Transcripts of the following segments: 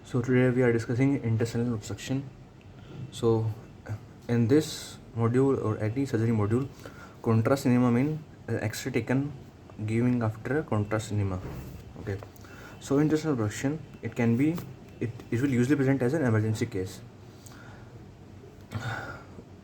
So today we are discussing intestinal obstruction. So in this module or any surgery module, contrast enema mean X-ray taken giving after a contrast enema. Okay. So intestinal obstruction, it will usually present as an emergency case.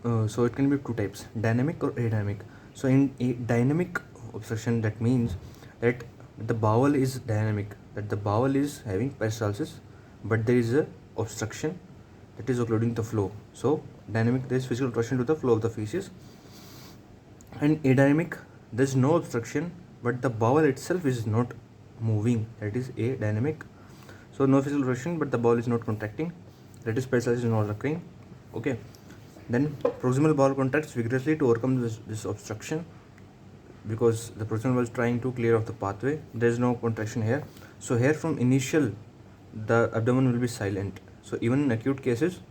So it can be two types, dynamic or adynamic. So in a dynamic obstruction, that means that the bowel is dynamic, that the bowel is having peristalsis, but there is a obstruction that is occluding the flow. So dynamic, there is physical obstruction to the flow of the feces. And adynamic, there is no obstruction, but the bowel itself is not moving, that is adynamic. So no physical obstruction, but the bowel is not contracting, that is peristalsis is not occurring. Okay. Then proximal bowel contracts vigorously to overcome this obstruction, because the proximal bowel is trying to clear off the pathway. There is no contraction here. So here from initial, the abdomen will be silent. So even in acute cases,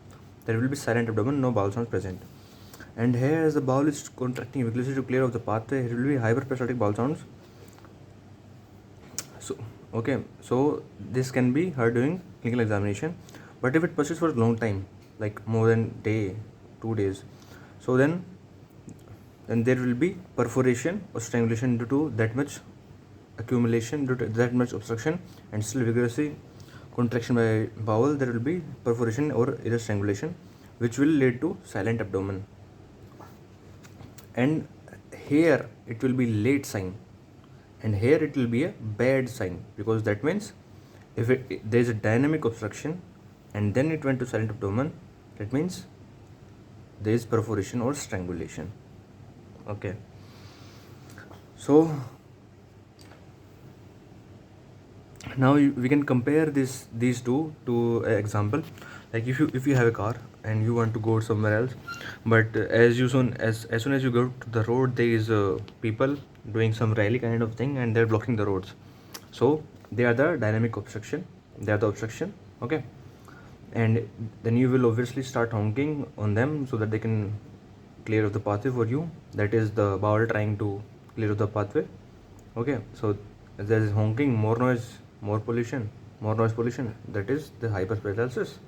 there will be silent abdomen, no bowel sounds present. And here, as the bowel is contracting vigorously to clear off the pathway, there will be hyperperistaltic bowel sounds. So okay, so this can be heard during clinical examination. But if it persists for a long time, like more than day, 2 days, so then there will be perforation or strangulation due to that much accumulation, due to that much obstruction, and still vigorously contraction by bowel, there will be perforation or either strangulation, which will lead to silent abdomen. And here it will be late sign, and here it will be a bad sign, because that means if there is a dynamic obstruction and then it went to silent abdomen, that means there is perforation or strangulation. Okay, so now we can compare these two to an example. Like if you have a car and you want to go somewhere else, but as soon as you go to the road, there is people doing some rally kind of thing, and they're blocking the roads. So they are the dynamic obstruction, they are the obstruction. Okay, and then you will obviously start honking on them so that they can clear of the pathway for you. That is the bowel trying to clear of the pathway. Okay, so there is honking, more noise, more pollution, that is the hyperperistalsis.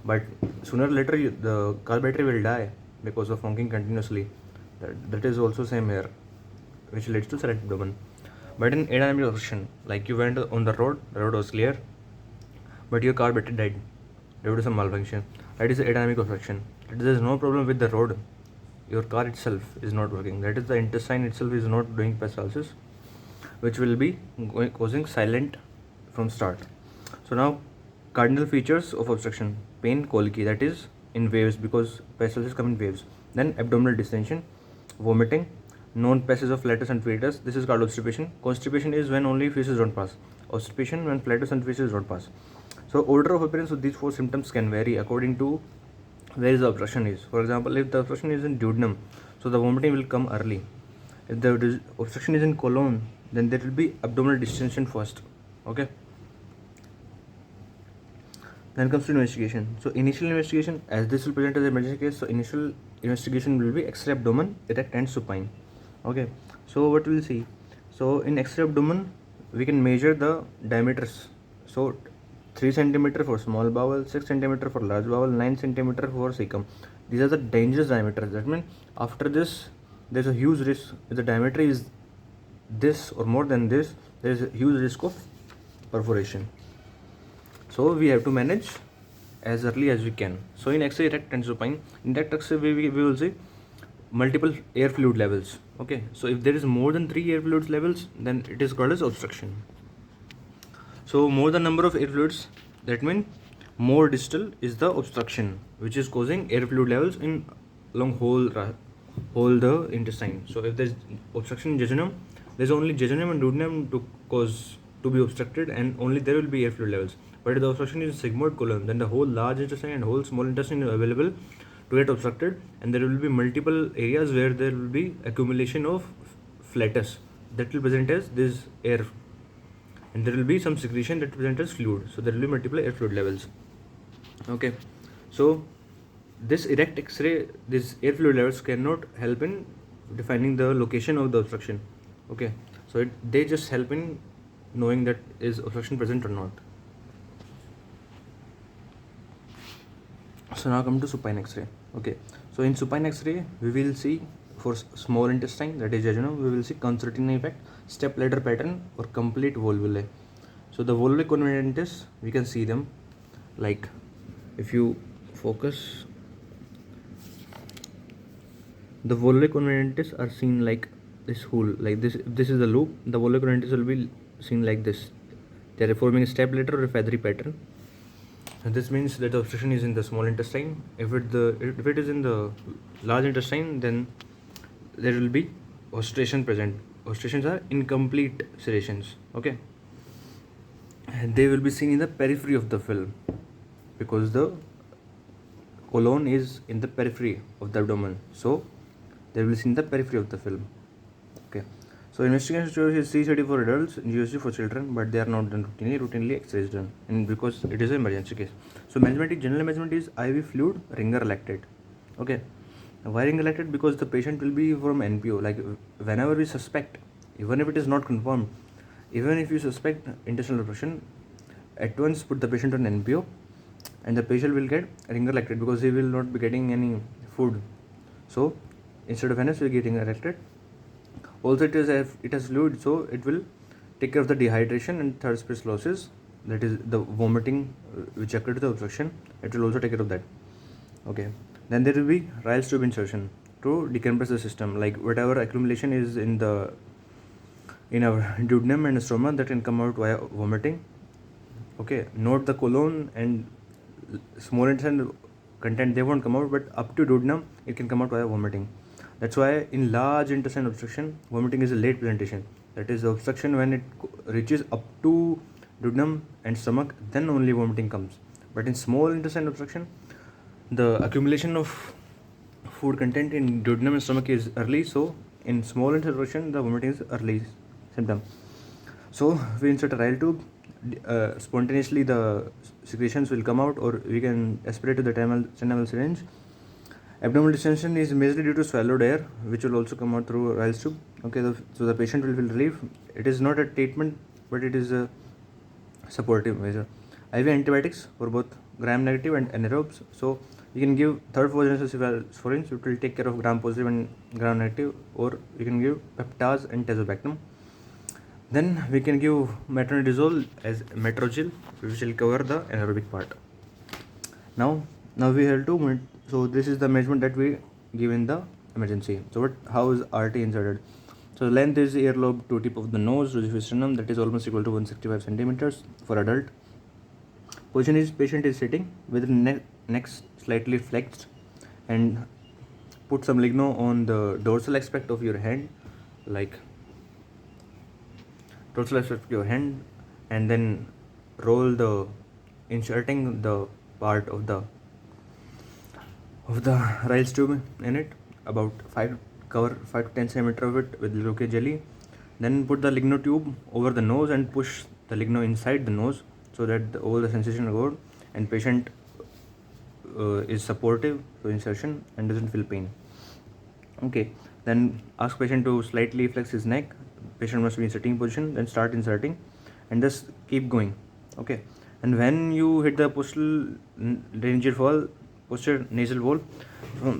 But sooner or later the car battery will die because of honking continuously. That is also same here, which leads to silent abdomen. But in adynamic obstruction, like you went on the road was clear, but your car battery died due to some malfunction. That is adynamic obstruction. There is no problem with the road, your car itself is not working. That is the intestine itself is not doing peristalsis, which will be causing silent from start. So now, cardinal features of obstruction: pain, colicky, that is in waves, because peristalsis come in waves. Then abdominal distension, vomiting, known passage of flatus and fetus. This is called obstipation. Constipation is when only feces don't pass. Obstipation when flatus and feces don't pass. So order of appearance of these four symptoms can vary according to where the obstruction is. For example, if the obstruction is in duodenum, so the vomiting will come early. If the obstruction is in colon, then there will be abdominal distension first. Okay. Then comes to investigation. So initial investigation, as this will present as an emergency case, so initial investigation will be X-ray abdomen, erect and supine. Okay. So what we will see? So in X-ray abdomen, we can measure the diameters. So 3 cm for small bowel, 6 cm for large bowel, 9 cm for cecum. These are the dangerous diameters. That means after this, there is a huge risk. If the diameter is this or more than this, there is a huge risk of perforation. So we have to manage as early as we can. So in X-ray erect and supine, in that X-ray we will see multiple air fluid levels. Okay, so if there is more than 3 air fluids levels, then it is called as obstruction. So more the number of air fluids, that means more distal is the obstruction, which is causing air fluid levels in along whole the intestine. So if there is obstruction in jejunum, there is only jejunum and duodenum to be obstructed, and only there will be air fluid levels. But if the obstruction is sigmoid colon, then the whole large intestine and whole small intestine is available to get obstructed, and there will be multiple areas where there will be accumulation of flatus that will present as this air, and there will be some secretion that present as fluid. So there will be multiple air fluid levels. Okay, so this erect X-ray, these air fluid levels cannot help in defining the location of the obstruction. Okay, so they just help in knowing that is obstruction present or not. So now come to supine X-ray. Okay, so in supine X-ray we will see for small intestine, that is jejunum, we will see concertina effect, step ladder pattern, or complete volvulae. So the volvulae convergentes, we can see them like, if you focus, the volvulae convergentes are seen like this hole, like this. If this is the loop, the volvulae convergentes will be seen like this. They are forming a step ladder or a feathery pattern. And this means that the obstruction is in the small intestine. If it is in the large intestine, then there will be ostration present. Ostrations are incomplete serrations. Okay, and they will be seen in the periphery of the film, because the colon is in the periphery of the abdomen. So they will be seen in the periphery of the film. Okay. So investigation shows is C-study for adults and USG for children, but they are not done routinely. Routinely X-ray is done, and because it is an emergency case. So management, general management is IV fluid, ringer lactate. Okay. Why ringer lactate? Because the patient will be from NPO. Like whenever we suspect, even if it is not confirmed, even if you suspect intestinal obstruction, at once put the patient on NPO, and the patient will get ringer lactate because he will not be getting any food. So instead of NS, we get ringer lactate. Also, it has fluid, so it will take care of the dehydration and third space losses, that is the vomiting which occurred to the obstruction. It will also take care of that. Okay, then there will be Ryle's tube insertion to decompress the system, like whatever accumulation is in our duodenum and stoma, that can come out via vomiting. Okay, note the colon and small intestine content, they won't come out, but up to duodenum it can come out via vomiting. That's why in large intestine obstruction, vomiting is a late presentation. That is the obstruction when it reaches up to duodenum and stomach, then only vomiting comes. But in small intestine obstruction, the accumulation of food content in duodenum and stomach is early. So in small intestine obstruction, the vomiting is early symptom. So we insert a Ryle tube. Spontaneously the secretions will come out, or we can aspirate to the 10 ml syringe. Abdominal distension is majorly due to swallowed air, which will also come out through Ryle's tube. Okay, so the patient will feel relief. It is not a treatment, but it is a supportive measure. IV antibiotics for both gram-negative and anaerobes. So you can give third generation cephalosporins, which will take care of gram-positive and gram-negative, or you can give peptaz and tazobactam. Then we can give metronidazole as metrogel, which will cover the anaerobic part. Now we have to. So this is the measurement that we give in the emergency. So how is RT inserted? So length is earlobe to tip of the nose to the sternum, that is almost equal to 165 centimeters for adult. Position is patient is sitting with the neck slightly flexed, and put some ligno on the dorsal aspect of your hand, like dorsal aspect of your hand, and then roll the inserting the part of the Ryle's tube in it, about 5 to 10 centimeter of it with Loke jelly. Then put the ligno tube over the nose and push the ligno inside the nose, so that all the sensation go out, and patient is supportive to insertion and doesn't feel pain. Okay, then ask patient to slightly flex his neck. Patient must be in sitting position, then start inserting, and just keep going. Okay, and when you hit the posterior nasal wall,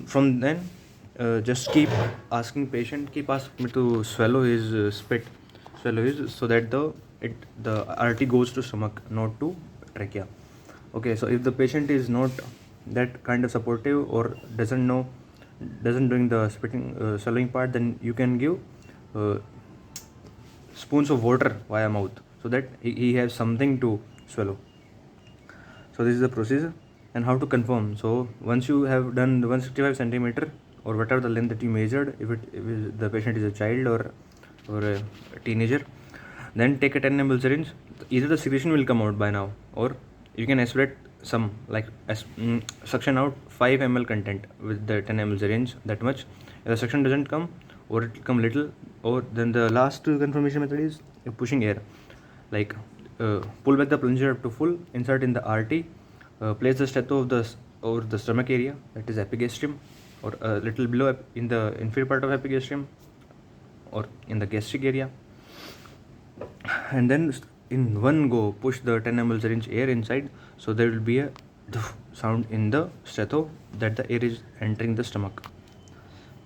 from then just keep asking me to swallow his so that the RT goes to stomach, not to trachea. Okay, so if the patient is not that kind of supportive, or doesn't doing the swallowing part, then you can give spoons of water via mouth, so that he has something to swallow. So this is the procedure. And how to confirm. So once you have done the 165 centimeter, or whatever the length that you measured, if the patient is a child or a teenager, then take a 10 ml syringe. Either the secretion will come out by now, or you can aspirate some, like suction out 5 ml content with the 10 ml syringe, that much. If the suction doesn't come, or it will come little, or then the last confirmation method is pushing air, like pull back the plunger up to full, insert in the RT, place the stetho over the stomach area, that is epigastrium, or a little below in the inferior part of epigastrium, or in the gastric area, and then in one go push the 10 ml syringe air inside, so there will be a the sound in the stretho that the air is entering the stomach.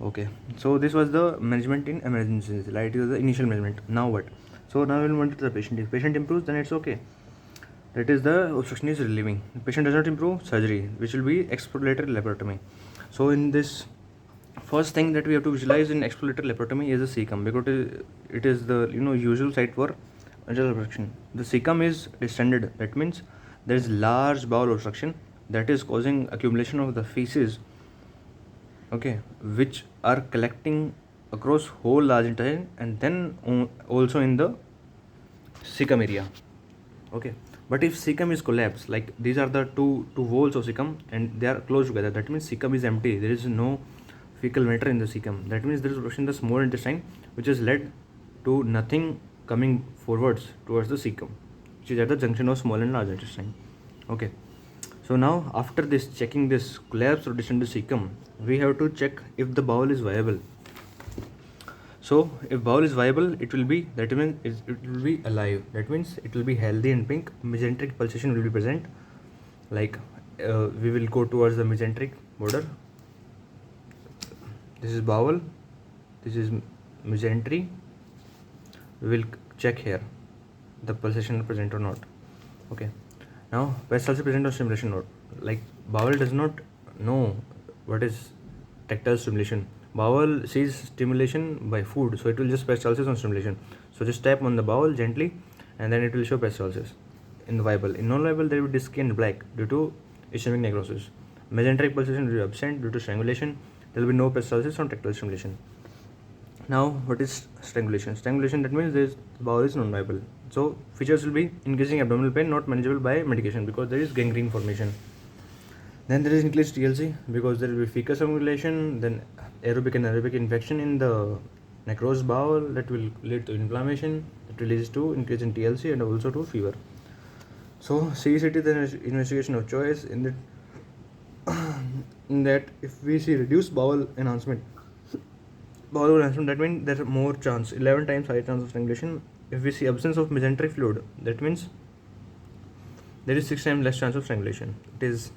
Okay, so this was the management in emergencies, right? It was the initial management. Now what? So now we'll move to the patient. If patient improves, then it's okay. That is, the obstruction is relieving. The patient does not improve, surgery, which will be exploratory laparotomy. So in this, first thing that we have to visualize in exploratory laparotomy is the cecum, because it is the usual site for anal obstruction. The cecum is distended. That means there is large bowel obstruction that is causing accumulation of the feces, okay, which are collecting across whole large intestine and then also in the cecum area. Okay, but if cecum is collapsed, like these are the two walls of cecum and they are close together, that means cecum is empty. There is no fecal matter in the cecum. That means there is obstruction in the small intestine, which has led to nothing coming forwards towards the cecum, which is at the junction of small and large intestine. Okay, so now after this, checking this collapse or distended cecum, we have to check if the bowel is viable. So if bowel is viable, it will be, that means it will be alive. That means it will be healthy and pink. Mesenteric pulsation will be present. Like we will go towards the mesenteric border. This is bowel. This is mesentery. We will check here the pulsation present or not. Okay. Now peristalsis present or stimulation not. Like bowel does not know what is tactile stimulation. Bowel sees stimulation by food, so it will just peristalsis on stimulation. So just tap on the bowel gently and then it will show peristalsis in the viable. In non-viable, there will be disc and black due to ischemic necrosis. Mesenteric pulsation will be absent due to strangulation. There will be no peristalsis on tactile stimulation. Now, what is strangulation? Strangulation, that means the bowel is non-viable. So features will be increasing abdominal pain, not manageable by medication because there is gangrene formation. Then there is increased TLC because there will be fecal strangulation, then aerobic and anaerobic infection in the necrosed bowel that will lead to inflammation, that will lead to increase in TLC and also to fever. So CECT is the investigation of choice in that if we see reduced bowel enhancement, that means there is more chance, 11 times higher chance of strangulation. If we see absence of mesenteric fluid, that means there is 6 times less chance of strangulation. It is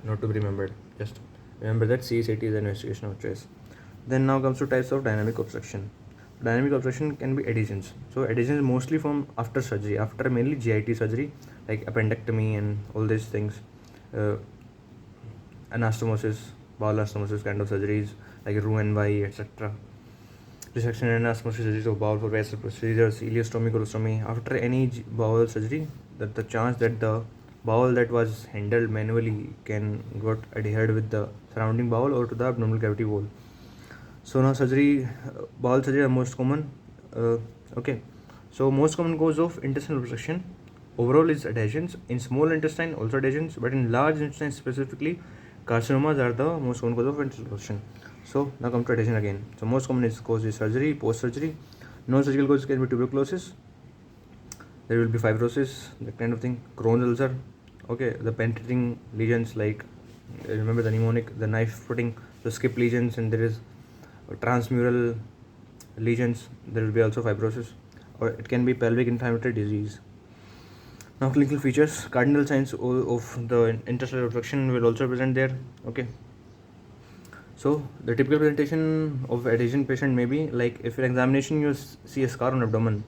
not to be remembered. Just remember that CECT is an investigation of choice. Then now comes to types of dynamic obstruction. Dynamic obstruction can be adhesions. So adhesions mostly form after surgery, after mainly GIT surgery like appendectomy and all these things, anastomosis, bowel anastomosis kind of surgeries like Roux-en-Y, etc. Resection and anastomosis surgeries of bowel for vascular procedures, ileostomy, colostomy. After any bowel surgery, that the chance that the bowel that was handled manually can got adhered with the surrounding bowel or to the abdominal cavity wall. So now surgery, bowel surgery are most common. Okay, so most common cause of intestinal obstruction overall is adhesions. In small intestine also adhesions, but in large intestine specifically, carcinomas are the most common cause of intestinal obstruction. So now come to adhesion again. So most common cause is surgery, post-surgery. Non-surgical causes can be tuberculosis. There will be fibrosis, that kind of thing. Crohn's ulcer. Okay, the penetrating lesions like remember the mnemonic, the knife putting, the skip lesions, and there is transmural lesions. There will be also fibrosis, or it can be pelvic inflammatory disease. Now clinical features, cardinal signs of the intestinal obstruction will also present there. Okay. So the typical presentation of adhesion patient may be like if in examination you see a scar on abdomen,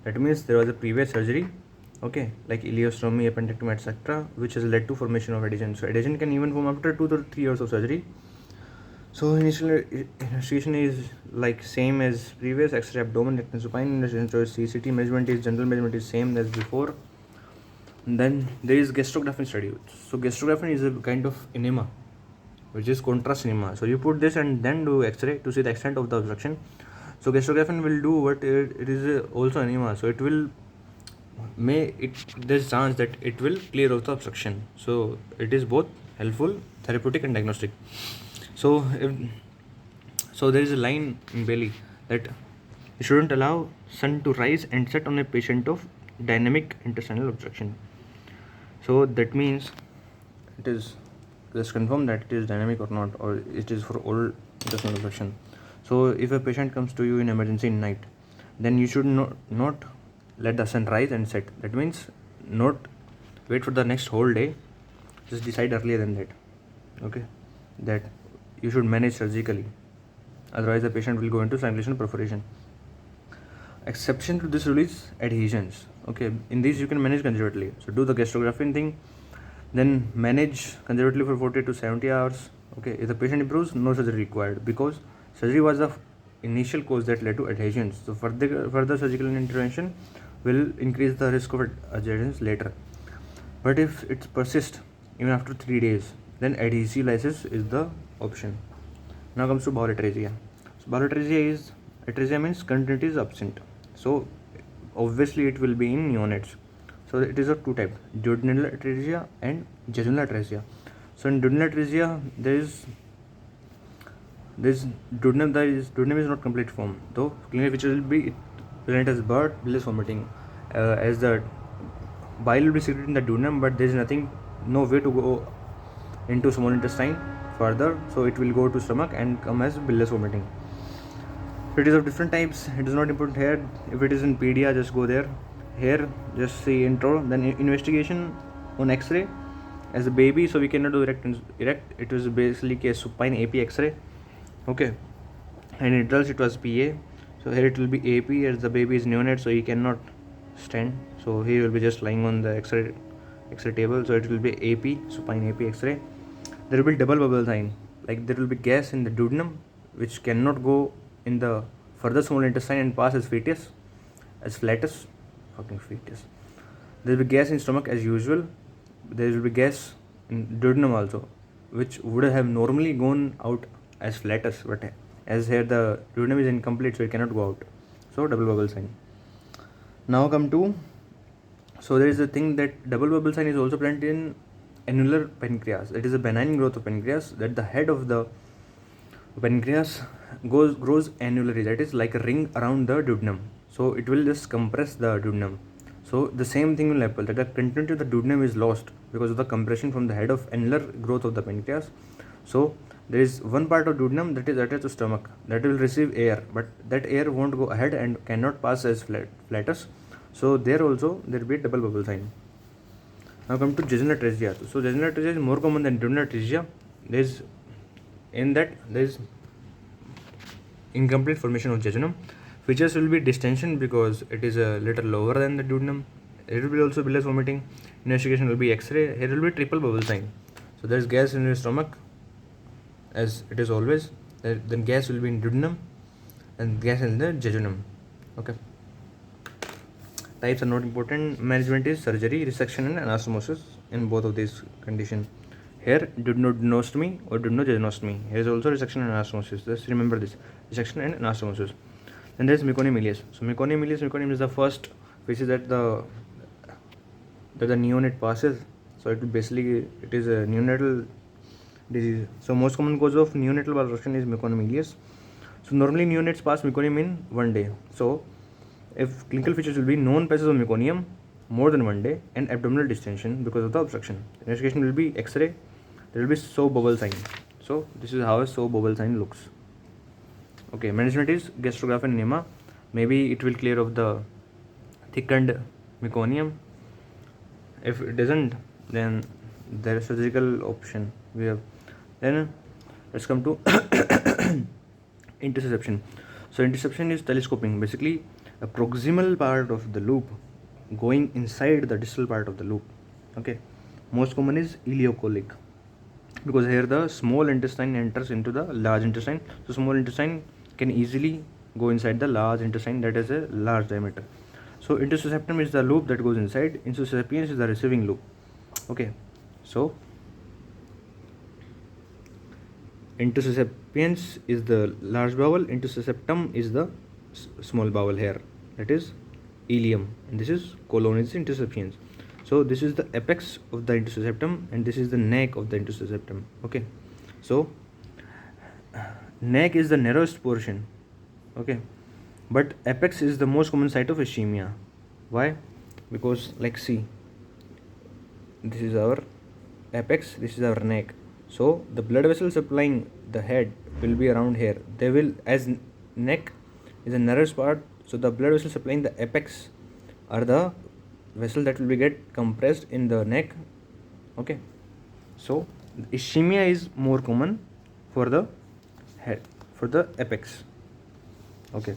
that means there was a previous surgery, okay, like ileostomy, appendectomy, etc., which has led to formation of adhesion. So adhesion can even form after 2 to 3 years of surgery. So initial investigation is like same as previous, X-ray abdomen, neck and supine. Investigation choice CCT. Measurement is general measurement is same as before. And then there is gastrographin study. So gastrographin is a kind of enema, which is contrast enema. So you put this and then do X-ray to see the extent of the obstruction. So gastrographin will do what it is also enema. So it will there's chance that it will clear out the obstruction. So it is both helpful, therapeutic, and diagnostic. So there is a line in Bailey that you shouldn't allow sun to rise and set on a patient of dynamic intestinal obstruction. So that means it is just confirm that it is dynamic or not, or it is for all intestinal obstruction. So if a patient comes to you in emergency in night, then you should not let the sun rise and set. That means not wait for the next whole day just decide earlier than that, okay, that you should manage surgically, otherwise the patient will go into strangulation perforation. Exception to this rule is adhesions. Okay, in these you can manage conservatively. So do the gastrographin thing, then manage conservatively for 40 to 70 hours. Okay, if the patient improves, no surgery required, because surgery was the initial cause that led to adhesions. So further surgical intervention will increase the risk of adhesions later. But if it persists even after 3 days, then adhesive lysis is the option. Now comes to bowel atresia. So bowel atresia means continuity is absent. So obviously it will be in neonates. So it is of two types: duodenal atresia and jejunal atresia. So in duodenal atresia, there is duodenum is not complete form. Though clinical features will be present as bird, bilious vomiting, as the bile will be secreted in the duodenum, but there is no way to go into small intestine further, so it will go to stomach and come as bilious vomiting. It is of different types. It is not important here. If it is in pedia, just go there. Here, just see intro, then investigation on X-ray. As a baby, so we cannot do erect. It was basically a supine AP X-ray. Okay, and in adults it was PA. So here it will be AP, as the baby is neonate, so he cannot stand. So he will be just lying on the X-ray table. So it will be AP, supine AP X-ray. There will be double bubble sign, like there will be gas in the duodenum, which cannot go in the further small intestine and pass as flatus. There will be gas in stomach as usual. There will be gas in duodenum also, which would have normally gone out as flatus, but as here the duodenum is incomplete, so it cannot go out. So double bubble sign. Now come to, so there is a thing that double bubble sign is also present in annular pancreas. It is a benign growth of pancreas, that the head of the pancreas grows annularly, that is like a ring around the duodenum. So it will just compress the duodenum. So the same thing will happen, that the continuity of the duodenum is lost because of the compression from the head of annular growth of the pancreas. So there is one part of duodenum that is attached to stomach that will receive air, but that air won't go ahead and cannot pass as flatus. So there also there will be a double bubble sign. Now come to jejunal atresia. So jejunal atresia is more common than duodenal atresia. There is incomplete formation of jejunum. Features will be distension because it is a little lower than the duodenum. It will be also bilious vomiting. Investigation will be X-ray. Here will be triple bubble sign. So there is gas in your stomach, as it is always. Then gas will be in duodenum and gas in the jejunum. Okay. Types are not important. Management is surgery, resection and anastomosis in both of these conditions. Here, duodenostomy or duodenojejunectomy. Here is also resection and anastomosis. Just remember this: resection and anastomosis. Then there is meconium ileus. So meconium is the first phase that the neonate passes. So it is a neonatal disease. So most common cause of neonatal obstruction is meconium ileus. So normally neonates pass meconium in 1 day. So if clinical features will be known passes of meconium more than 1 day and abdominal distension because of the obstruction. Investigation will be X-ray. There will be sow bubble sign. So this is how a sow bubble sign looks. Okay, management is gastrographin enema. Maybe it will clear of the thickened meconium. If it doesn't, then there is surgical option we have. Then let's come to intussusception. So intussusception is telescoping, basically a proximal part of the loop going inside the distal part of the loop. Okay, most common is ileocolic, because here the small intestine enters into the large intestine. So small intestine can easily go inside the large intestine that has a large diameter. So intussusceptum is the loop that goes inside. Insusceppiens is the receiving loop. Okay, so intussusceppiens is the large bowel, intussusceptum is the small bowel here, that is ileum, and this is colon is intussusceppiens. So this is the apex of the intussusceptum and this is the neck of the intussusceptum. Okay, so neck is the narrowest portion. Okay, but apex is the most common site of ischemia. Why? Because like see, this is our apex, this is our neck. So the blood vessels supplying the head will be around here. They will, as neck is the narrowest part, so the blood vessels supplying the apex are the vessel that will be get compressed in the neck. Okay, So ischemia is more common for the head, for the apex. Okay.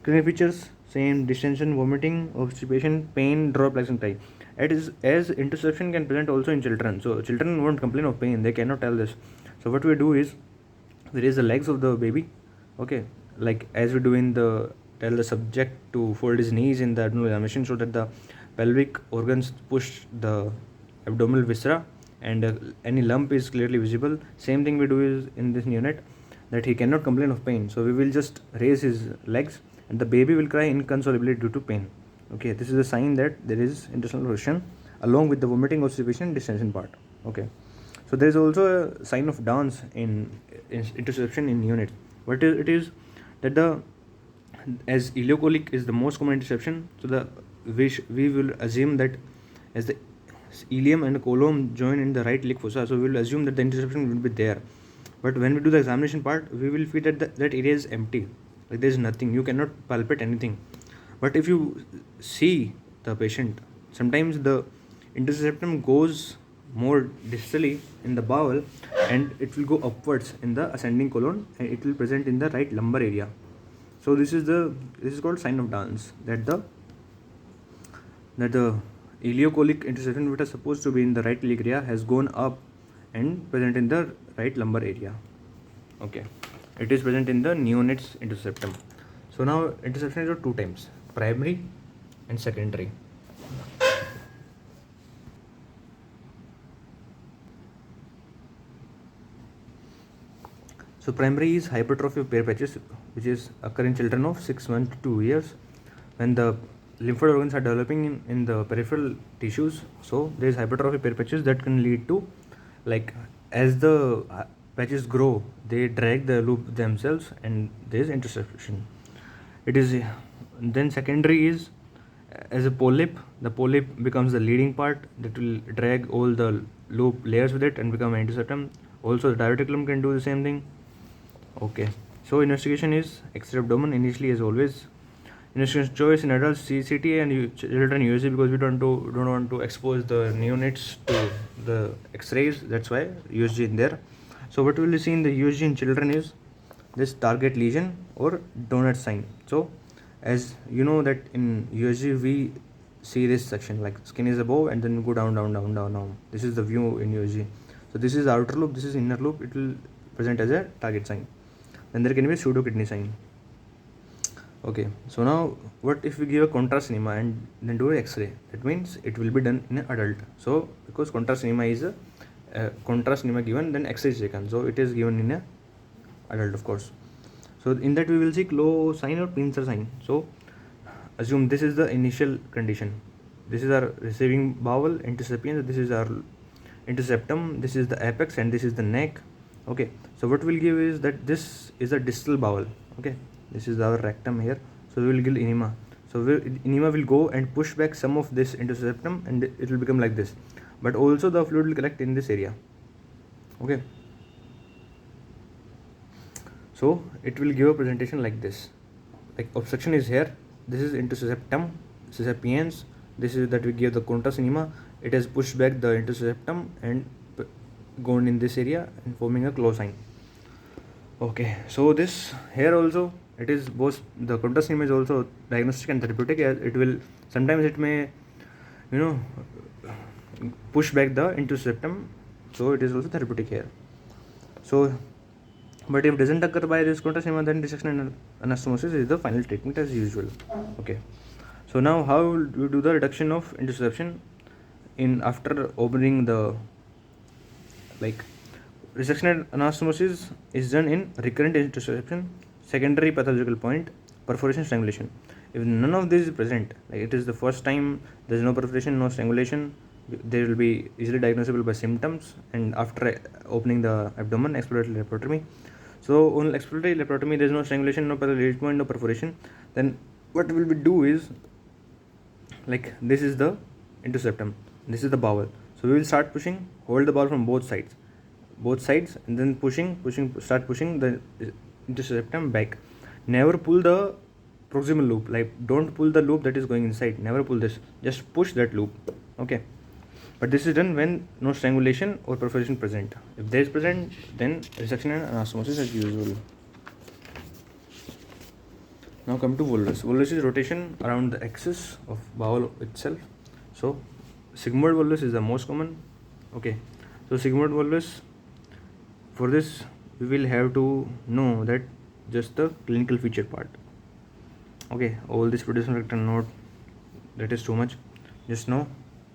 Clinical features: same, distension, vomiting, obstipation, pain, drop like tie. It is as interception can present also in children. So children won't complain of pain; they cannot tell this. So what we do is we raise the legs of the baby. Okay, like as we do in the tell the subject to fold his knees in the abdominal examination so that the pelvic organs push the abdominal viscera and any lump is clearly visible. Same thing we do is in this neonate, that he cannot complain of pain. So we will just raise his legs and the baby will cry inconsolably due to pain. Okay, this is a sign that there is intestinal obstruction along with the vomiting, constipation, distension part. Okay, so there is also a sign of dance in interception in neonates. What is it is that the as ileocolic is the most common interception, so we will assume that as the ileum and colon join in the right iliac fossa, so we will assume that the interception will be there. But when we do the examination part, we will feel that that area is empty, like there is nothing, you cannot palpate anything. But if you see the patient, sometimes the interseptum goes more distally in the bowel and it will go upwards in the ascending colon and it will present in the right lumbar area. So this is called sign of dance, that the ileocolic interception which is supposed to be in the right iliac area has gone up and present in the right lumbar area. Okay, it is present in the neonates interceptum. So now interception is of two types: primary and secondary. So primary is hypertrophy of pair patches, which is occur in children of 6 months to 2 years when the lymph organs are developing in the peripheral tissues. So there is hypertrophy pair patches that can lead to, like, as the patches grow, they drag the loop themselves and there is interception. It is then secondary is as a polyp. The polyp becomes the leading part that will drag all the loop layers with it and become an interceptum. Also the diverticulum can do the same thing. Okay, so investigation is X-ray abdomen initially as always. Investigation choice in adults CT and children USG, because we don't want to expose the neonates to the X-rays. That's why USG in there. So what we will see in the USG in children is this target lesion or donut sign. So as you know that in USG we see this section, like skin is above and then go down. This is the view in USG. So this is outer loop, this is inner loop. It will present as a target sign. Then there can be a pseudo kidney sign. Okay, so now what if we give a contrast enema and then do an X-ray? That means it will be done in an adult. So because contrast enema is a contrast enema given, then X-ray is taken. So it is given in a adult, of course. So in that we will see Clow sign or pincer sign. So assume this is the initial condition. This is our receiving bowel, interception. This is our interceptum. This is the apex and this is the neck. Okay, so what we'll give is that this is a distal bowel. Okay, this is our rectum here. So we will give enema. So enema will go and push back some of this interceptum and it will become like this. But also the fluid will collect in this area. Okay, so it will give a presentation like this. Like obstruction is here. This is interceptum. This is appearance. This is that we give the contrast enema. It has pushed back the interceptum and gone in this area and forming a Clow sign. Okay, so this here also it is both the contrast enema is also diagnostic and therapeutic. It will sometimes it may push back the interceptum, so it is also therapeutic here. So but if it doesn't occur by this contrast enema, then dissection and anastomosis is the final treatment as usual. Okay, so now how we do the reduction of interception in after opening the, like, resection and anastomosis is done in recurrent interception, secondary pathological point, perforation, strangulation. If none of this is present, like it is the first time there is no perforation, no strangulation, they will be easily diagnosable by symptoms and after opening the abdomen, exploratory laparotomy. So on exploratory laparotomy there is no strangulation, no pathological point, no perforation. Then what will we do is, like, this is the interceptum, this is the bowel. So we will start pushing, hold the bowel from both sides and then start pushing the interceptum back. Never pull the proximal loop, like don't pull the loop that is going inside, never pull this, just push that loop. Okay, But this is done when no strangulation or perforation present. If there is present, then resection and anastomosis as usual. Now come to volvulus. Volvulus is rotation around the axis of bowel itself. So sigmoid volvulus is the most common. Okay, so sigmoid volvulus, for this we will have to know that just the clinical feature part. Okay, all this production factor note, that is too much. Just know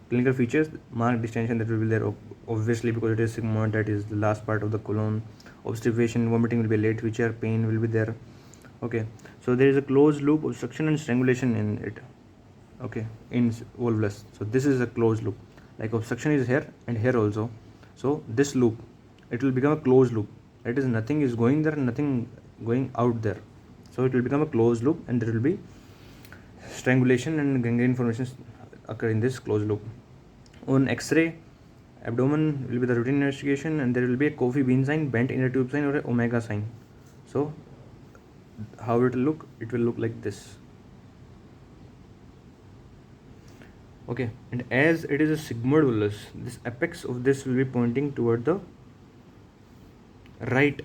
clinical features, marked distension that will be there obviously because it is sigmoid, that is the last part of the colon. Obstipation, vomiting will be a late feature, pain will be there. Okay, so there is a closed loop obstruction and strangulation in it. Okay, in volvulus. So this is a closed loop, like obstruction is here and here also. So this loop, it will become a closed loop, that is nothing is going there, nothing going out there. So it will become a closed loop and there will be strangulation and gangrene formations occur in this closed loop. On X-ray, abdomen will be the routine investigation and there will be a coffee bean sign, bent inner tube sign or a omega sign. So how it will look? It will look like this. Okay, and as it is a sigmoid volvulus, this apex of this will be pointing toward the right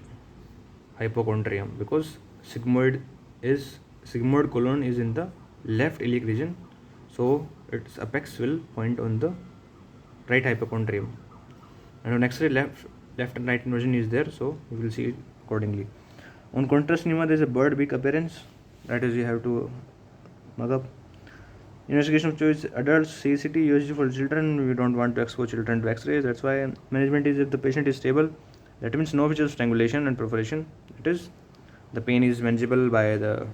hypochondrium because sigmoid colon is in the left iliac region, so its apex will point on the right hypochondrium. And on X-ray, left and right inversion is there, so you will see it accordingly. On contrast pneuma, there is a bird beak appearance, that is you have to mug up. Investigation of choice, adults, CCT, usually for children. We don't want to expose children to X-rays. That's why management is if the patient is stable. That means no features of strangulation and perforation. It is the pain is manageable by the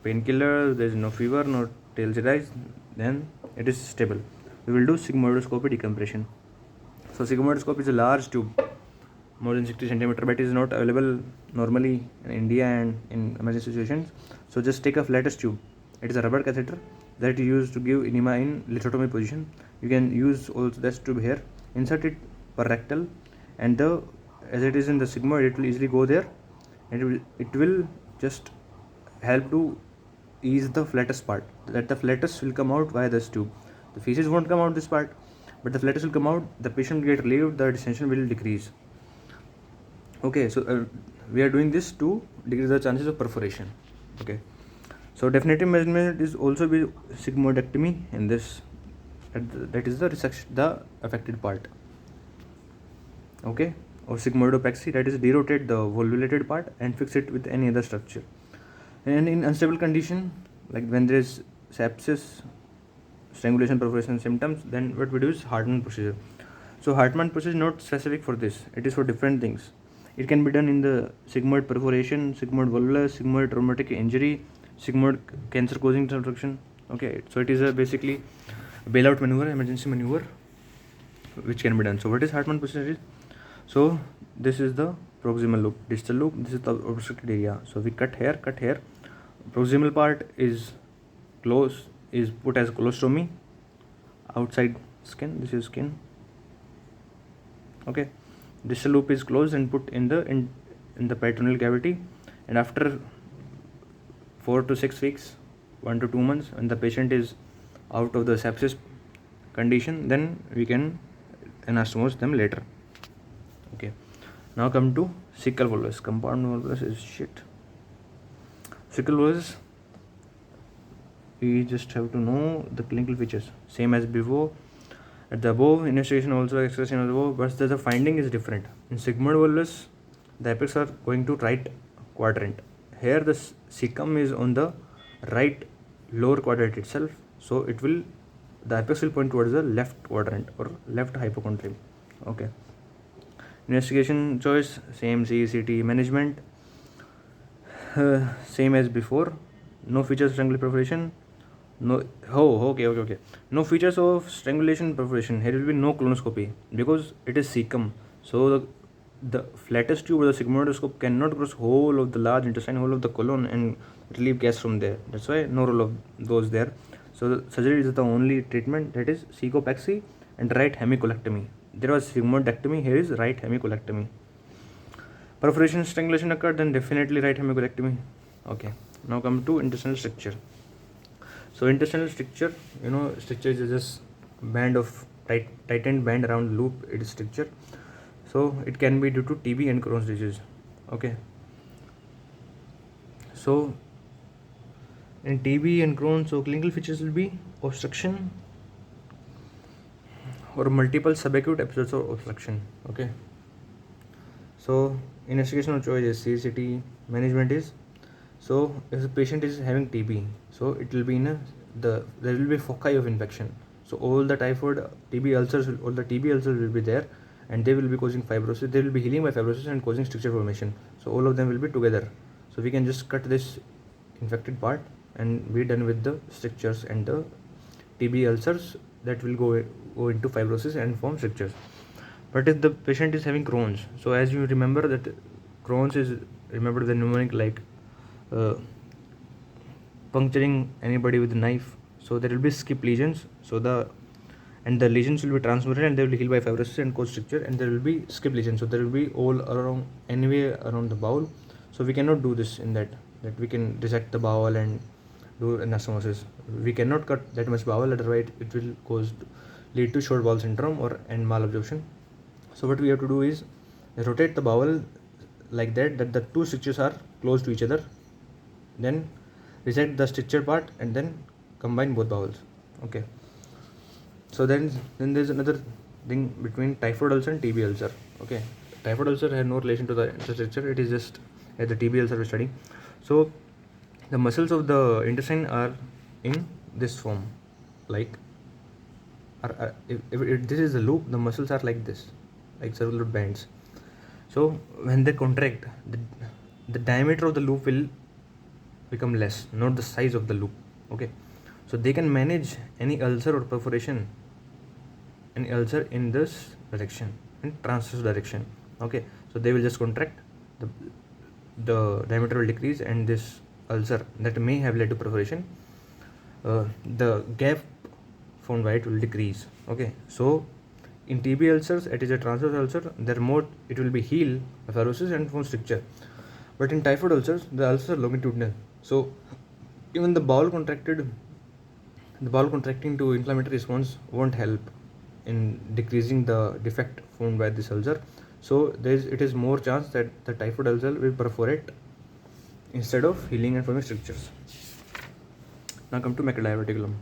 painkiller. There is no fever, no tails rise. Then it is stable. We will do sigmoidoscopy decompression. So sigmoidoscope is a large tube, more than 60 centimeter, but it is not available normally in India and in emergency situations. So just take a flattest tube. It is a rubber catheter that is used to give enema in lithotomy position. You can use also this tube here, insert it per rectal, and as it is in the sigmoid, it will easily go there, and it will just help to ease the flattest part, that the flattest will come out via this tube. The feces won't come out this part, but the flattest will come out, the patient will get relieved, the distension will decrease. Okay, so we are doing this to decrease the chances of perforation. Okay, so definitive measurement is also be sigmoidectomy in this, that is the resection, the affected part. Okay, or sigmoidopexy, that is derotate the volvulated part and fix it with any other structure. And in unstable condition, like when there is sepsis, strangulation, perforation symptoms, then what we do is Hartmann procedure. So Hartmann procedure is not specific for this, it is for different things. It can be done in the sigmoid perforation, sigmoid volvulus, sigmoid traumatic injury, sigmoid cancer causing obstruction. Okay, so it is a basically bailout maneuver, emergency maneuver, which can be done. So what is Hartmann procedure? So this is the proximal loop, distal loop, this is the obstructed area. So we cut here, proximal part is closed, is put as colostomy, outside skin, this is skin. Okay, distal loop is closed and put in the peritoneal cavity, and after 4 to 6 weeks, 1 to 2 months, when the patient is out of the sepsis condition, then we can anastomose them later. Okay, now come to cecal volvulus. Compound volvulus is shit. Cecal volvulus, we just have to know the clinical features, same as before. At the above, investigation also expressed in above, but the finding is different. In sigmoid volvulus, the apex are going to right quadrant. Here the cecum is on the right lower quadrant itself, so the apex will point towards the left quadrant or left hypochondrium. Okay. Investigation choice, same CECT. Management, same as before. No features of strangulation perforation. Okay. No features of strangulation perforation. Here will be no colonoscopy because it is cecum. So the flattest tube or the sigmoidoscope cannot cross whole of the large intestine, whole of the colon, and relieve gas from there. That's why no role of those there. So the surgery is the only treatment, that is cecopexy and right hemicolectomy. There was sigmoidectomy, here is right hemicolectomy. Perforation, strangulation occurred, then definitely right hemicolectomy. Okay, now come to intestinal structure. So intestinal structure, structure is just band of tightened band around the loop its stricture. So it can be due to TB and Crohn's disease. Okay, so in TB and Crohn's, so clinical features will be obstruction or multiple subacute episodes of obstruction. Okay, so investigation of choice is CCT. Management is, so if the patient is having TB, so it will be in there will be foci of infection. So all the typhoid TB ulcers, all the TB ulcers will be there, and they will be causing fibrosis. They will be healing by fibrosis and causing stricture formation. So all of them will be together. So we can just cut this infected part and be done with the strictures and the TB ulcers that will go into fibrosis and form strictures. But if the patient is having Crohn's, so as you remember that Crohn's is, remember the mnemonic like uh, puncturing anybody with a knife. So there will be skip lesions. So the lesions will be transmitted and they will heal by fibrosis and cause stricture, and there will be skip lesions. So there will be all around, anywhere around the bowel. So we cannot do this in that we can dissect the bowel and do anastomosis. We cannot cut that much bowel, otherwise it will lead to short bowel syndrome or and malabsorption. So what we have to do is rotate the bowel like that the two strictures are close to each other, then resect the stricture part and then combine both bowels. Okay, so then there's another thing between typhoid ulcer and TB ulcer. Okay, typhoid ulcer has no relation to the stricture, it is just as the TB ulcer we're studying. So the muscles of the intestine are in this form, like if this is the loop, the muscles are like this, like circular bands. So when they contract, the diameter of the loop will become less, not the size of the loop. Okay, so they can manage any ulcer or perforation, any ulcer in this direction, in transverse direction. Okay, so they will just contract, the diameter will decrease, and this ulcer that may have led to perforation, the gap formed by it will decrease. Okay, so in TB ulcers, it is a transverse ulcer, it will be healed by fibrosis and form stricture. But in typhoid ulcers, the ulcers are longitudinal. So even the bowel contracting to inflammatory response won't help in decreasing the defect formed by this ulcer. So it is more chance that the typhoid ulcer will perforate instead of healing and forming strictures. Now come to macrodiverticulum.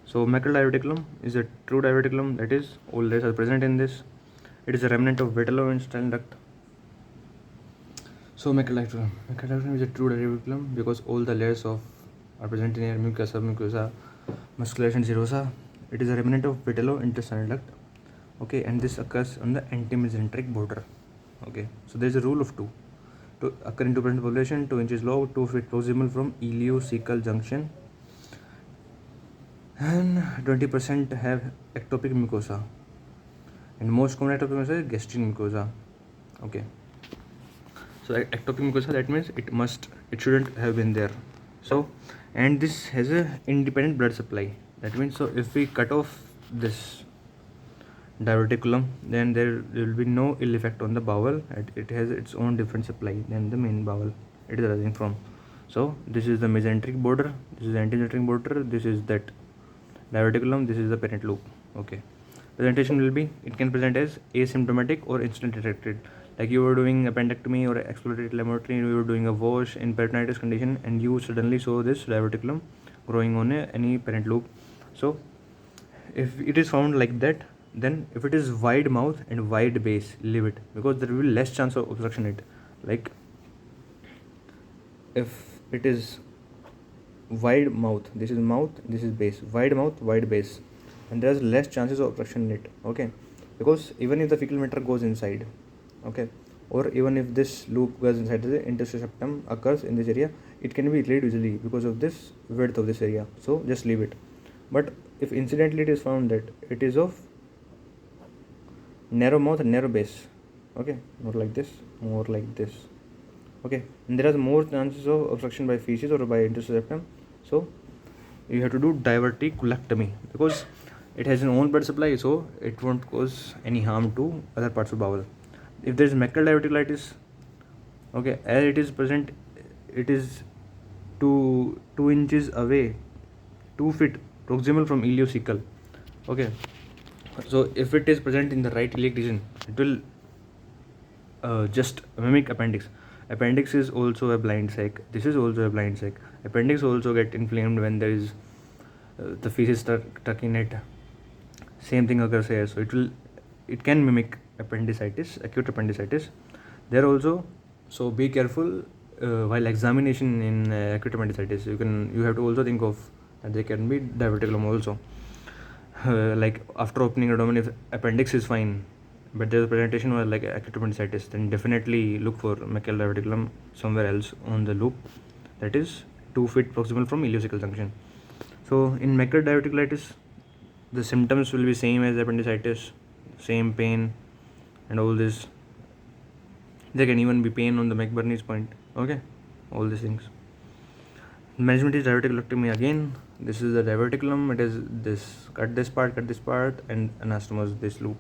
So macrodiverticulum is a true diverticulum, that is all layers are present in this. It is a remnant of vitellointestinal duct. So macrodiverticulum is a true diverticulum because all the layers are present in here: mucosa, muscularis and serosa. It is a remnant of vitellointestinal duct. Okay, and this occurs on the antimesenteric border. Okay, so there is a rule of 2 to occur in 2% population, 2 inches long, 2 feet proximal from ileocecal junction, and 20% have ectopic mucosa, and most common ectopic mucosa is gastric mucosa. Okay, so ectopic mucosa, that means it shouldn't have been there. So, and this has a independent blood supply. That means, so if we cut off this diverticulum, then there will be no ill effect on the bowel. It has its own different supply than the main bowel it is arising from. So this is the mesenteric border, this is the antimesenteric border, this is that diverticulum, this is the parent loop. Okay, presentation will be, it can present as asymptomatic or instant detected, like you were doing appendectomy or exploratory laboratory, you were doing a wash in peritonitis condition and you suddenly saw this diverticulum growing on any parent loop. So if it is found like that, then if it is wide mouth and wide base, leave it, because there will be less chance of obstruction in it. Like if it is wide mouth, this is base, wide mouth, wide base, and there is less chances of obstruction in it. Okay, because even if the fecal matter goes inside, okay, or even if this loop goes inside the intestinal septum occurs in this area, it can be cleared easily because of this width of this area. So just leave it. But if incidentally it is found that it is of narrow mouth and narrow base, okay, not like this, more like this, okay, and there are more chances of obstruction by feces or by intestinal septum. So you have to do diverticulectomy because it has an own blood supply, so it won't cause any harm to other parts of bowel. If there is macrodiverticulitis, okay, as it is present, it is 2 inches away, 2 feet proximal from ileocecal. Okay, so if it is present in the right iliac region, it will just mimic appendix. Appendix is also a blind sac. This is also a blind sac. Appendix also get inflamed when there is the feces stuck in it. Same thing occurs here. So it can mimic appendicitis, acute appendicitis. There also, so be careful while examination in acute appendicitis. You have to also think of that there can be diverticulum also. Like after opening abdomen, if appendix is fine, but the presentation was like acute appendicitis, then definitely look for mechal diverticulum somewhere else on the loop, that is 2 feet proximal from ileocecal junction. So in mechal diverticulitis, the symptoms will be same as appendicitis, same pain and all this. There can even be pain on the McBurney's point. Okay, all these things. Management is diverticulectomy again. This is the diverticulum. It is this, cut this part, and anastomose this loop.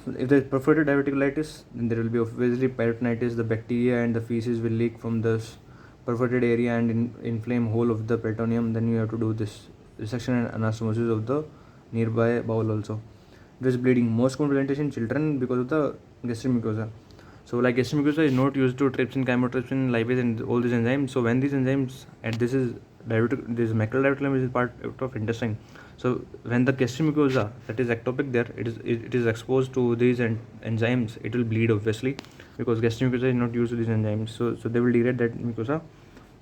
If there is perforated diverticulitis, then there will be obviously peritonitis. The bacteria and the feces will leak from this perforated area and inflame whole of the peritoneum. Then you have to do this resection and anastomosis of the nearby bowel also. There is bleeding. Most common presentation in children because of the gastric mucosa. So like gastric mucosa is not used to trypsin, chymotrypsin, lipase and all these enzymes. So when these enzymes, and this mechal diverticulum is part of intestine. So when the gastric mucosa that is ectopic there, it is exposed to these enzymes, it will bleed obviously, because gastric mucosa is not used to these enzymes. So they will degrade that mucosa.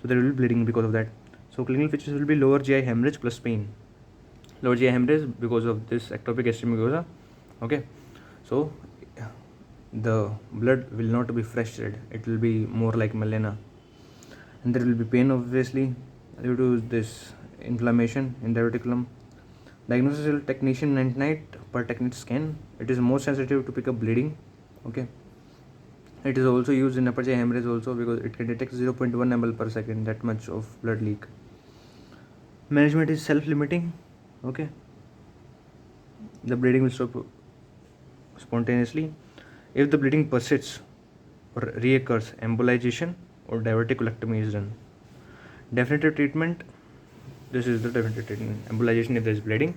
So there will be bleeding because of that. So clinical features will be lower GI hemorrhage plus pain. Lower GI hemorrhage because of this ectopic gastric mucosa. Okay, so the blood will not be fresh red, it will be more like melena, and there will be pain obviously due to this inflammation in the reticulum. Diagnosis will technician 99 per technique scan. It is more sensitive to pick up bleeding. Okay, it is also used in upper GI hemorrhage also because it can detect 0.1 ml per second, that much of blood leak. Management is self-limiting. Okay, the bleeding will stop spontaneously. If the bleeding persists or reoccurs, embolization or diverticulectomy is done. Definitive treatment, this is the definitive treatment. Embolization if there is bleeding.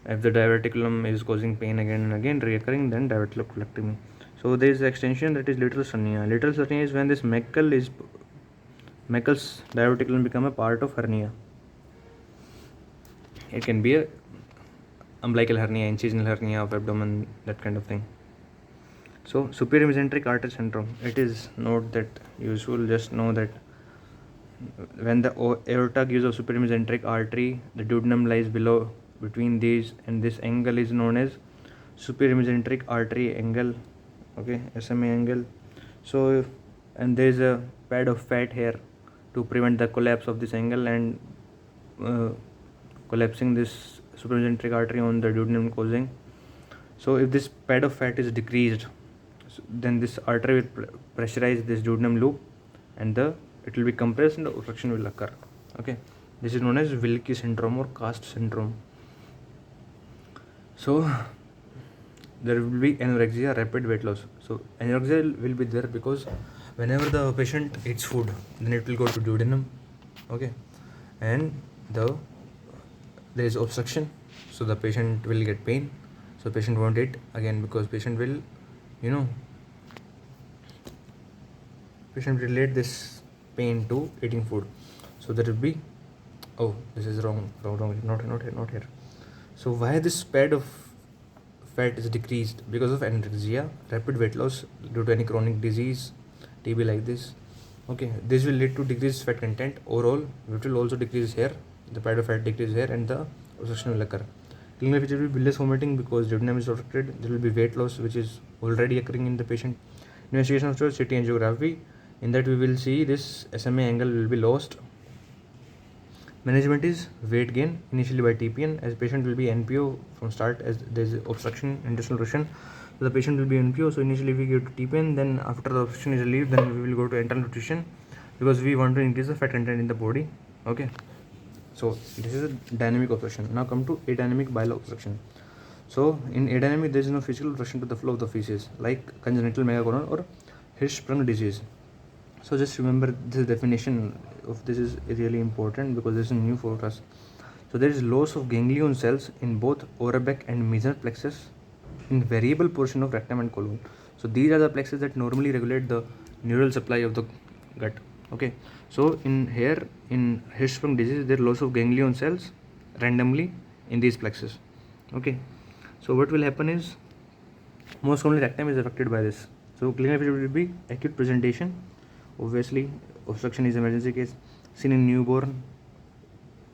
If the diverticulum is causing pain again and again, reoccurring, then diverticulectomy. So there is extension, that is lateral hernia. Lateral hernia is when this mecal's diverticulum become a part of hernia. It can be a umbilical hernia, incisional hernia of abdomen, that kind of thing. So superior mesenteric artery syndrome, it is not that usual, just know that when the aorta gives a superior mesenteric artery, the duodenum lies below between these, and this angle is known as superior mesenteric artery angle. Okay, SMA angle. So and there is a pad of fat here to prevent the collapse of this angle and collapsing this superior mesenteric artery on the duodenum causing. So if this pad of fat is decreased, then this artery will pressurize this duodenum loop and it will be compressed and the obstruction will occur. Okay, this is known as Wilkie syndrome or cast syndrome. So there will be anorexia, rapid weight loss. So anorexia will be there because whenever the patient eats food, then it will go to duodenum. Okay, and there is obstruction, so the patient will get pain. So patient won't eat again because patient will relate this pain to eating food. So there will be, oh, this is wrong, not here. So why this pad of fat is decreased? Because of anorexia, rapid weight loss due to any chronic disease, TB like this. Okay, this will lead to decreased fat content overall. It will also decrease here, the pad of fat decreases here, and the obstruction will occur. Clinical feature will be bilious vomiting because duodenum is obstructed. There will be weight loss which is already occurring in the patient. Investigation of CT angiography, in that we will see this SMA angle will be lost. Management is weight gain initially by TPN, as patient will be NPO from start, as there is obstruction, intestinal obstruction. So the patient will be NPO. So initially we give to TPN, then after the obstruction is relieved, then we will go to enteral nutrition because we want to increase the fat content in the body. Okay. So this is a dynamic obstruction. Now come to adynamic bile obstruction. So in adynamic, there is no physical obstruction to the flow of the feces like congenital megacolon or Hirschsprung disease. So just remember this definition of this is really important because this is new for us. So there is loss of ganglion cells in both Auerbach and Meissner plexus in variable portion of rectum and colon. So these are the plexus that normally regulate the neural supply of the gut. Okay, so in here in Hirschsprung disease, there is loss of ganglion cells randomly in these plexus. Okay, so what will happen is most commonly rectum is affected by this. So clinical feature will be acute presentation. Obviously, obstruction is emergency case. Seen in newborn.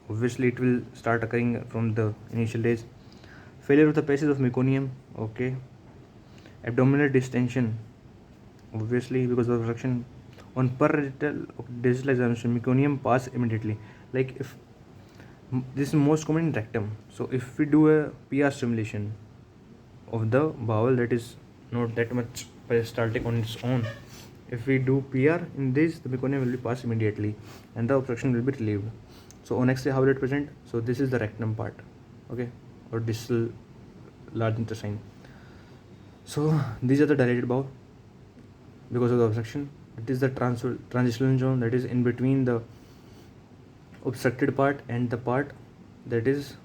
Obviously, it will start occurring from the initial days. Failure of the passage of meconium. Okay. Abdominal distension. Obviously, because of obstruction. On parietal digital examination, meconium pass immediately. Like if this is most common in rectum. So if we do a PR stimulation of the bowel, that is not that much peristaltic on its own. If we do PR in this, the meconium will be passed immediately and the obstruction will be relieved. So on X-ray, how will it present? So this is the rectum part, okay, or distal large intestine. So these are the dilated bowel because of the obstruction. It is the transitional zone, that is in between the obstructed part and the part that is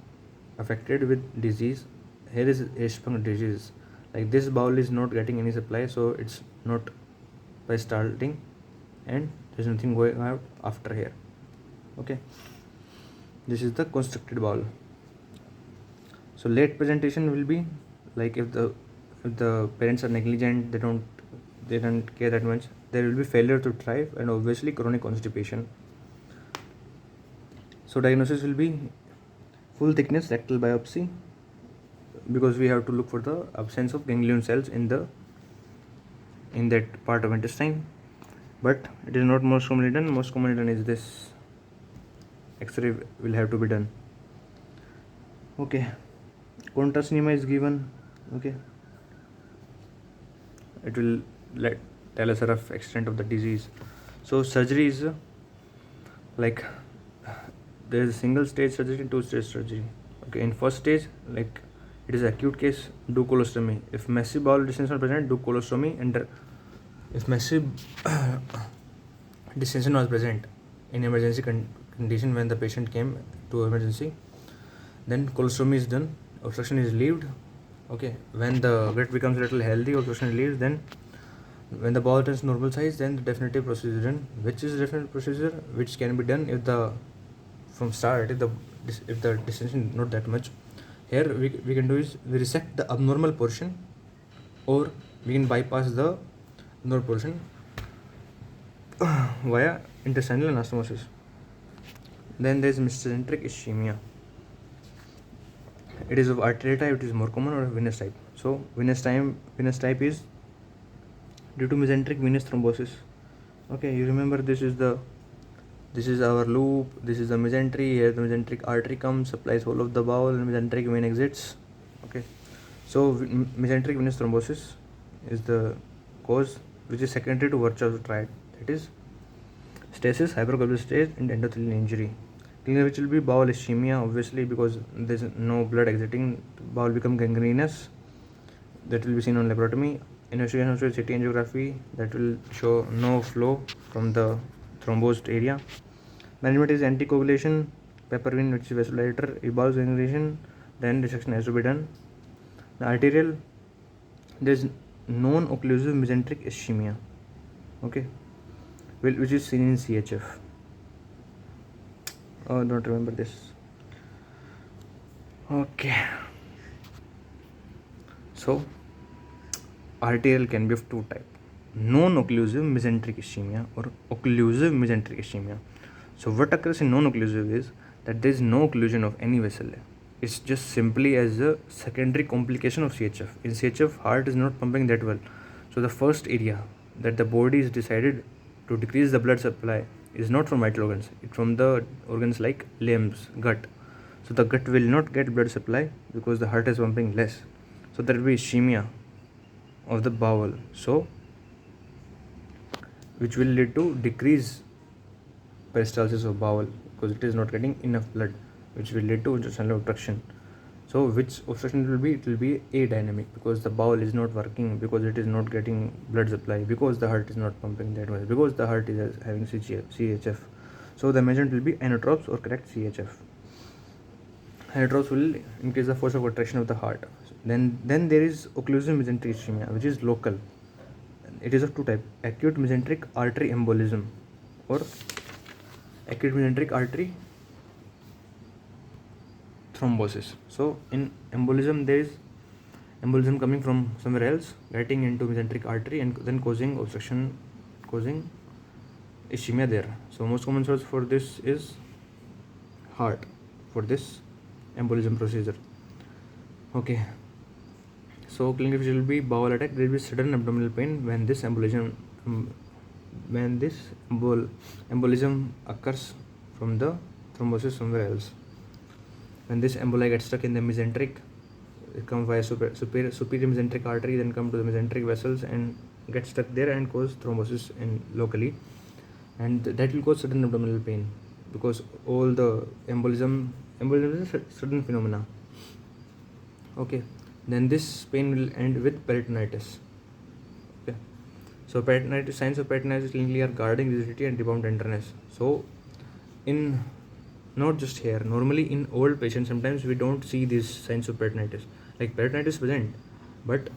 affected with disease. Here is Hirschsprung disease. Like this bowel is not getting any supply, so it's not peristaltic and there's nothing going out after here. Okay, this is the constricted bowel. So late presentation will be like if the parents are negligent, they don't care that much, there will be failure to thrive and obviously chronic constipation. So diagnosis will be full thickness rectal biopsy, because we have to look for the absence of ganglion cells in that part of intestine, but it is not most commonly done. Most commonly done is this X-ray will have to be done. Okay, contrast enema is given. Okay, it will tell us a rough extent of the disease. So surgery is like there is a single stage surgery and two stage surgery. Okay, in first stage, like it is acute case, do colostomy. If massive bowel distension is present, do colostomy. And if massive distension was present in emergency condition when the patient came to emergency, then colostomy is done, obstruction is relieved. Okay, when the gut becomes a little healthy, obstruction is relieved. Then when the bowel turns normal size, then the definitive procedure done, which is definitive procedure which can be done if the from start if the distension not that much. Here we can do is we resect the abnormal portion, or we can bypass the normal portion via intestinal anastomosis. Then there is mesenteric ischemia. It is of arterial type, it is more common, or venous type. So venous type is due to mesenteric venous thrombosis. Okay, you remember this is our loop, this is the mesentery. Here the mesenteric artery comes, supplies whole of the bowel, and mesenteric vein exits. Okay, so mesenteric venous thrombosis is the cause which is secondary to Virchow's triad, that is stasis, hypercoagulable state, and endothelial injury. Clinical which will be bowel ischemia, obviously, because there is no blood exiting, bowel become gangrenous. That will be seen on laparotomy. Investigation of CT angiography, that will show no flow from the thrombosed area. Management is anticoagulation, piperine, which is vasodilator. If bowel gangrenation, then resection has to be done. The arterial, there is non-occlusive mesenteric ischemia, okay, which is seen in CHF. Oh, don't remember this. Okay, so arterial can be of two types: non-occlusive mesenteric ischemia or occlusive mesenteric ischemia. So what occurs in non-occlusive is that there is no occlusion of any vessel. It's just simply as a secondary complication of CHF. In CHF, heart is not pumping that well. So the first area that the body is decided to decrease the blood supply is not from vital organs. It's from the organs like limbs, gut. So the gut will not get blood supply because the heart is pumping less. So there will be ischemia of the bowel, so which will lead to decrease peristalsis of bowel because it is not getting enough blood, which will lead to intestinal obstruction. So which obstruction it will be? It will be adynamic because the bowel is not working, because it is not getting blood supply, because the heart is not pumping that much, because the heart is having CHF. So the measurement will be inotropes or correct CHF. and drops will increase the force of contraction of the heart. Then there is occlusive mesenteric ischemia, which is local. It is of two types: acute mesenteric artery embolism or acute mesenteric artery thrombosis. So in embolism, there is embolism coming from somewhere else, getting into mesenteric artery and then causing obstruction, causing ischemia there. So most common source for this is heart for this embolism procedure. Okay. So clinical feature will be bowel attack. There will be sudden abdominal pain when this embolism embolism occurs from the thrombosis somewhere else. When this emboli gets stuck in the mesenteric, it comes via superior mesenteric artery, then come to the mesenteric vessels and get stuck there and cause thrombosis in locally, and that will cause sudden abdominal pain because all the embolism is a sudden phenomena. Okay, then this pain will end with peritonitis. Okay, so peritonitis, signs of peritonitis clinically are guarding rigidity and rebound tenderness. So in not just here, normally in old patients sometimes we don't see these signs of peritonitis. Like peritonitis present, but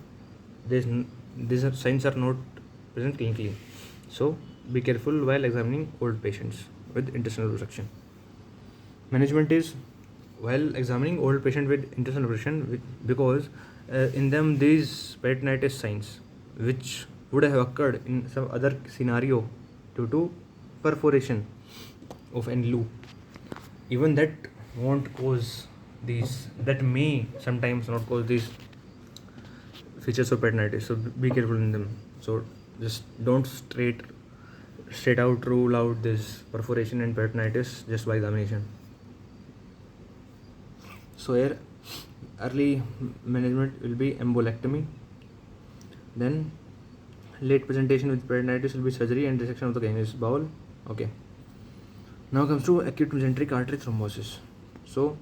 these signs are not present clinically. So be careful while examining old patients with intestinal obstruction. Management is while examining old patient with intestinal obstruction, because in them these peritonitis signs which would have occurred in some other scenario due to perforation of any loop, even that won't cause these, that may sometimes not cause these features of peritonitis. So be careful in them. So just don't straight out rule out this perforation and peritonitis just by examination. So here early management will be embolectomy. Then late presentation with peritonitis will be surgery and dissection of the gangrenous bowel. Okay. Now comes to acute mesenteric artery thrombosis. So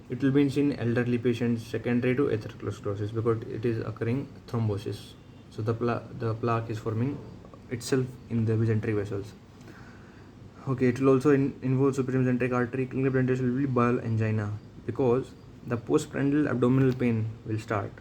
it will be seen in elderly patients secondary to atherosclerosis because it is occurring thrombosis. So the plaque is forming itself in the mesenteric vessels. Okay, it will also involve superior mesenteric artery. Clinical presentation will be bowel angina because the postprandial abdominal pain will start.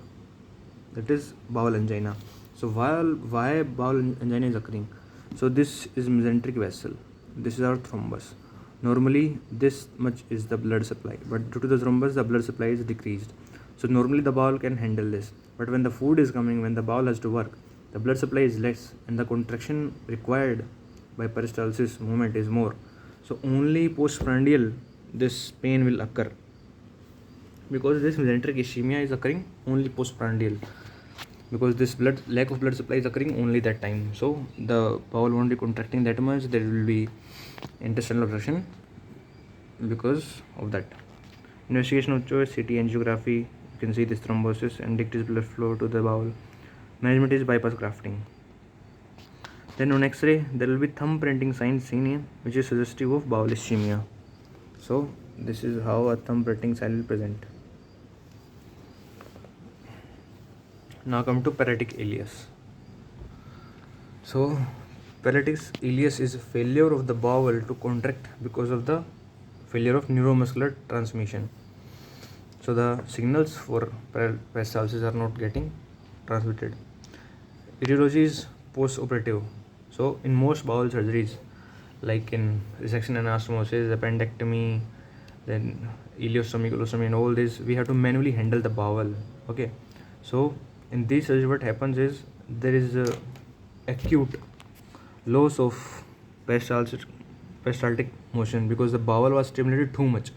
That is bowel angina. So why bowel angina is occurring? So this is mesenteric vessel. This is our thrombus. Normally this much is the blood supply, but due to the thrombus the blood supply is decreased. So normally the bowel can handle this, but when the food is coming, when the bowel has to work, the blood supply is less and the contraction required by peristalsis movement is more. So only postprandial this pain will occur, because this mesenteric ischemia is occurring only postprandial, because this lack of blood supply is occurring only that time. So the bowel won't be contracting that much. There will be intestinal obstruction because of that. Investigation of choice: CT angiography. You can see this thrombosis and decreased blood flow to the bowel. Management is bypass grafting. Then on X-ray there will be thumb printing sign seen here, which is suggestive of bowel ischemia. So this is how a thumb printing sign will present. Now come to paretic ileus. So paretic ileus is a failure of the bowel to contract because of the failure of neuromuscular transmission. So the signals for peristalsis are not getting transmitted. Etiology is post-operative. So in most bowel surgeries, like in resection and anastomosis, appendectomy, then ileostomy, colostomy, and all this, we have to manually handle the bowel. Okay, so in this surgery what happens is there is a acute loss of peristaltic motion because the bowel was stimulated too much.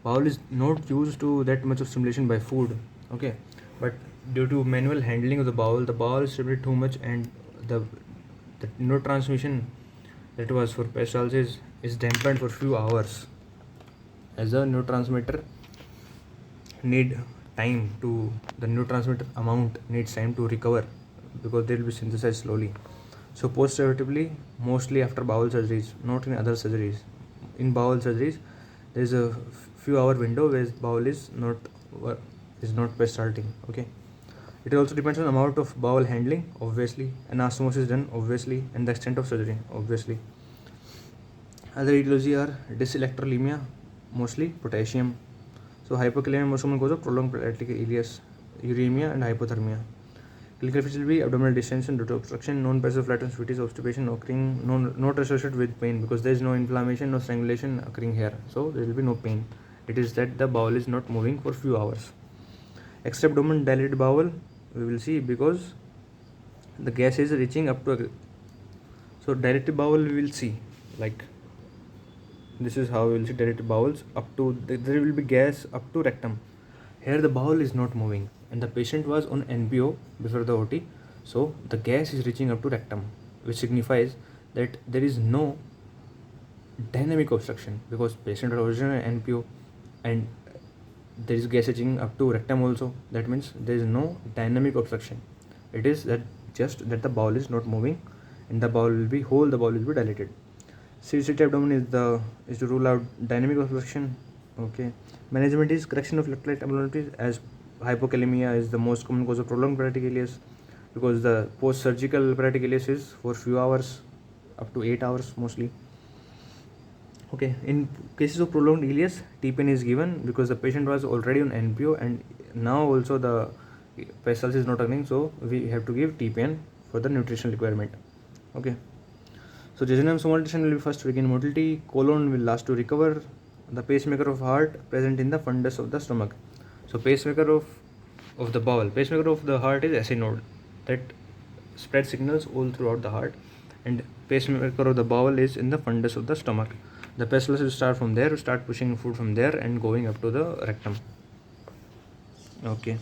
Bowel is not used to that much of stimulation by food. Okay, but due to manual handling of the bowel is stimulated too much, and the neurotransmission that was for peristalsis is dampened for few hours, as a neurotransmitter need time to, the neurotransmitter amount needs time to recover because they will be synthesized slowly. So post-operatively, mostly after bowel surgeries, not in other surgeries. In bowel surgeries, there is a few hour window where bowel is not peristaltic. Okay, it also depends on the amount of bowel handling, obviously, anastomosis done, obviously, and the extent of surgery, obviously. Other etiology are dyselectrolemia, mostly potassium. So hypokalemia most common cause of prolonged paretic ileus, uremia and hypothermia. Clinical features will be abdominal distension due to obstruction, non-passive flatulence, fatigue, obstipation occurring, not associated with pain because there is no inflammation, no strangulation occurring here. So there will be no pain. It is that the bowel is not moving for few hours. Extra abdomen dilated bowel we will see because the gas is reaching up to. So dilated bowel we will see like this is how we will see dilated bowels up to there will be gas up to rectum. Here the bowel is not moving and the patient was on NPO before the OT, so the gas is reaching up to rectum, which signifies that there is no dynamic obstruction because patient was originally on NPO and there is gas reaching up to rectum also. That means there is no dynamic obstruction. It is that just that the bowel is not moving and the bowel will be whole, the bowel will be dilated. CCT abdomen is to rule out dynamic obstruction. Okay. Management is correction of electrolyte abnormalities, as hypokalemia is the most common cause of prolonged paretic ileus because the post-surgical paretic ileus is for few hours, up to 8 hours mostly. Okay, in cases of prolonged ileus, TPN is given because the patient was already on NPO and now also the pesos is not occurring, so we have to give TPN for the nutritional requirement. Okay. So jejunum somatization will be first begin motility, colon will last to recover, the pacemaker of heart present in the fundus of the stomach. So pacemaker of the bowel, pacemaker of the heart is SA node that spread signals all throughout the heart, and pacemaker of the bowel is in the fundus of the stomach. The pacemaker will start from there, start pushing food from there and going up to the rectum. Okay.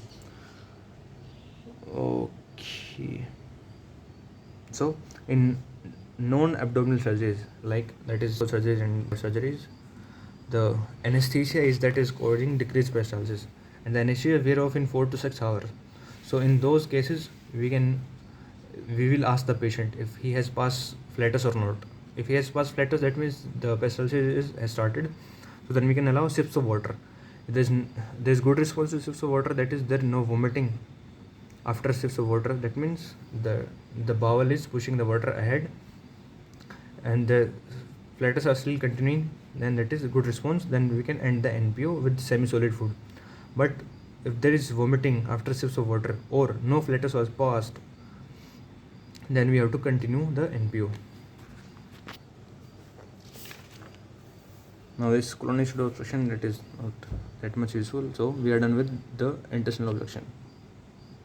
So in non-abdominal surgeries like that is surgeries and surgeries, the anesthesia is that is causing decreased peristalsis and the anesthesia wear off in 4 to 6 hours. So in those cases we will ask the patient if he has passed flatus or not. If he has passed flatus, that means the peristalsis has started, so then we can allow sips of water. If there's good response to sips of water, that is there no vomiting after sips of water, that means the bowel is pushing the water ahead and the flatus are still continuing, then that is a good response. Then we can end the NPO with semi-solid food. But if there is vomiting after sips of water or no flatus was passed, then we have to continue the NPO. Now this colonic obstruction, that is not that much useful, so we are done with the intestinal obstruction.